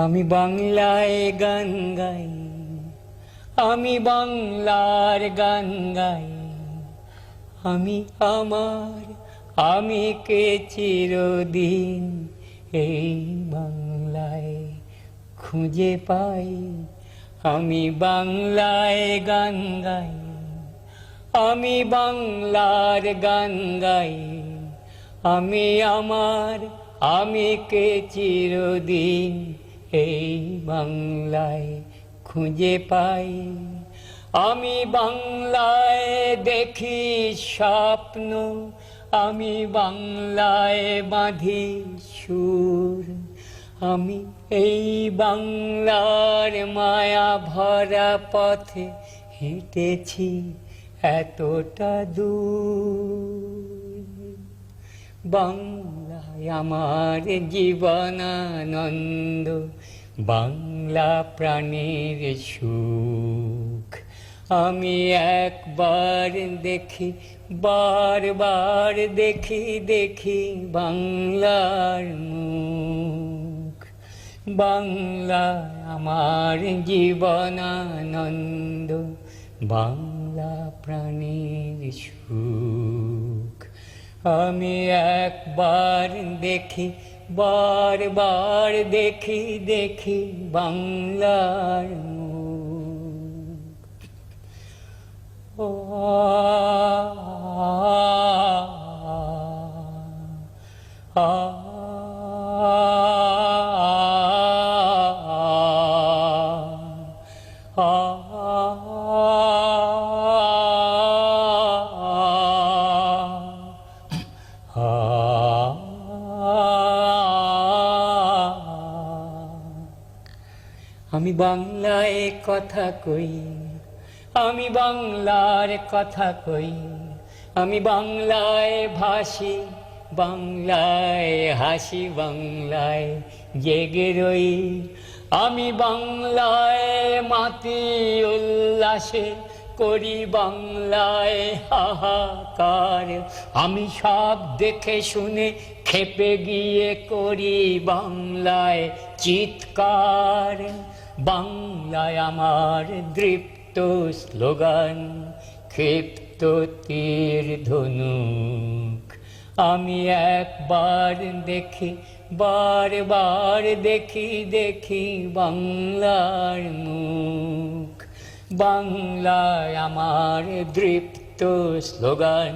আমি বাংলায় গান গাই, আমি বাংলার গান গাই। আমি আমার, আমি কে চিরদিন এই বাংলায় খুঁজে পাই। আমি বাংলায় গান গাই, আমি বাংলার গান গাই। আমি আমার, আমি কে চিরদিন এই বাংলায় খুঁজে পাই। আমি বাংলায় দেখি স্বপ্ন, আমি বাংলায় বাঁধি সুর। আমি এই বাংলার মায়া ভরা পথে হেঁটেছি এতটা দূর। বাংলায় আমার জীবনানন্দ, বাংলা প্রাণের সুখ। আমি একবার দেখি, বারবার দেখি, দেখি বাংলার মুখ। বাংলা আমার জীবনানন্দ, বাংলা প্রাণের সুখ। আমি একবার দেখি, বারবার দেখি, দেখি বাংলার মুখ। ও আমি বাংলায় কথা কই, আমি বাংলার কথা কই। আমি বাংলায় ভাসি, বাংলায় হাসি, বাংলায় জেগে রই। আমি বাংলায় মাতি উল্লাসে করি, বাংলায় হাহাকার। আমি সব দেখে শুনে খেপে গিয়ে করি বাংলায় চিৎকার। বাংলায় আমার দৃপ্ত স্লোগান, ক্ষিপ্ত তীর ধনুক। আমি একবার দেখি, বারবার দেখি, দেখি বাংলার মুখ। বাংলায় আমার দৃপ্ত স্লোগান,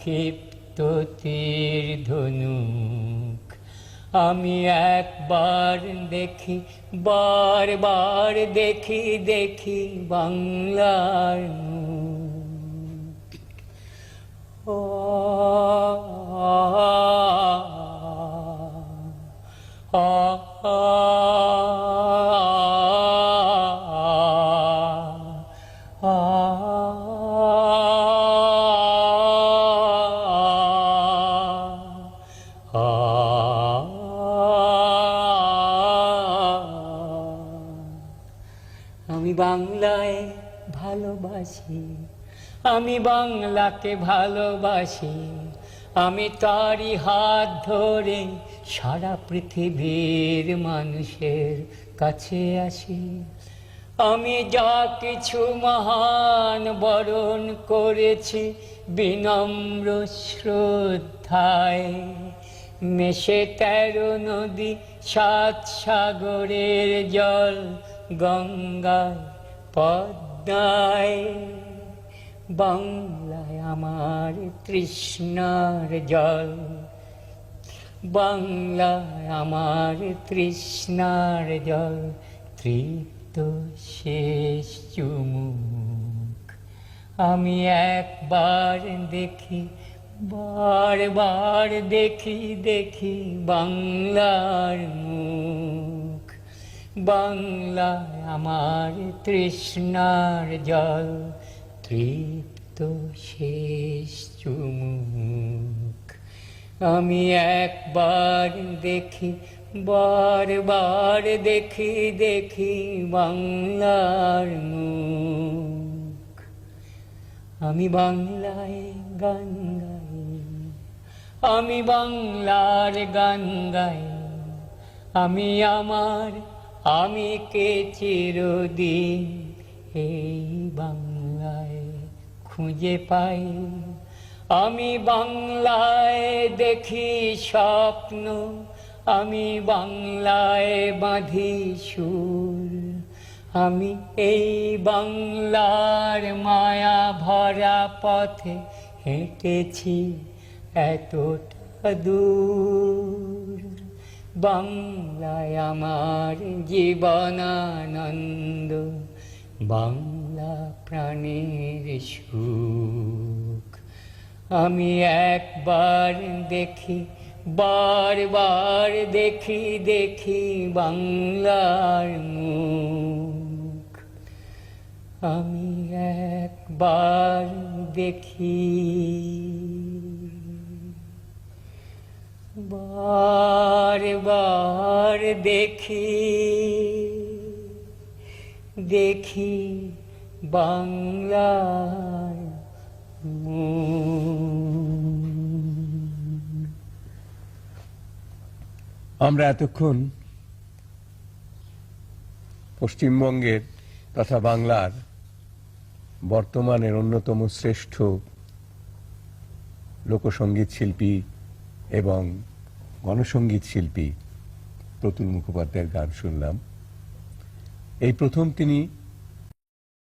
ক্ষিপ্ত তীর ধনুক। আমি একবার দেখি, বারবার দেখি, দেখি বাংলার মুখ। ও আমি বাংলায় ভালোবাসি, আমি বাংলাকে ভালোবাসি। আমি তারই হাত ধরে সারা পৃথিবীর মানুষের কাছে আসি। আমি যা কিছু মহান বরণ করেছি বিনম্র শ্রদ্ধায়। মেশে 13 নদী, 7 সাগরের জল, গঙ্গায় পদ্মায়। বাংলায় আমার তৃষ্ণার জল, বাংলায় আমার তৃষ্ণার জল, তৃপ্ত শেষ চুমুক। আমি একবার দেখি, বারবার দেখি, দেখি বাংলার মুখ। বাংলায় আমার তৃষ্ণার জল, তৃপ্ত শেষ চুমুক। আমি একবার দেখি, বারবার দেখি, দেখি বাংলার মুখ। আমি বাংলায় গান গাই, আমি বাংলার গান গাই। আমি আমার, আমি কে চিরদিন এই বাংলায় খুঁজে পাই। আমি বাংলায় দেখি স্বপ্ন, আমি বাংলায় বাঁধি সুর। আমি এই বাংলার মায়া ভরা পথে হেঁটেছি এতটা দূর। বাংলায় আমার জীবনানন্দ, বাংলা প্রাণের সুখ। আমি একবার দেখি, বারবার দেখি, দেখি বাংলার মুখ। আমি একবার দেখি, বারবার দেখি, দেখি বাংলার আমরা এতক্ষণ পশ্চিমবঙ্গের তথা বাংলার বর্তমানের অন্যতম শ্রেষ্ঠ লোকসঙ্গীত শিল্পী এবং গণসঙ্গীত শিল্পী প্রতুল মুখোপাধ্যায়ের গান শুনলাম। এই প্রথম তিনি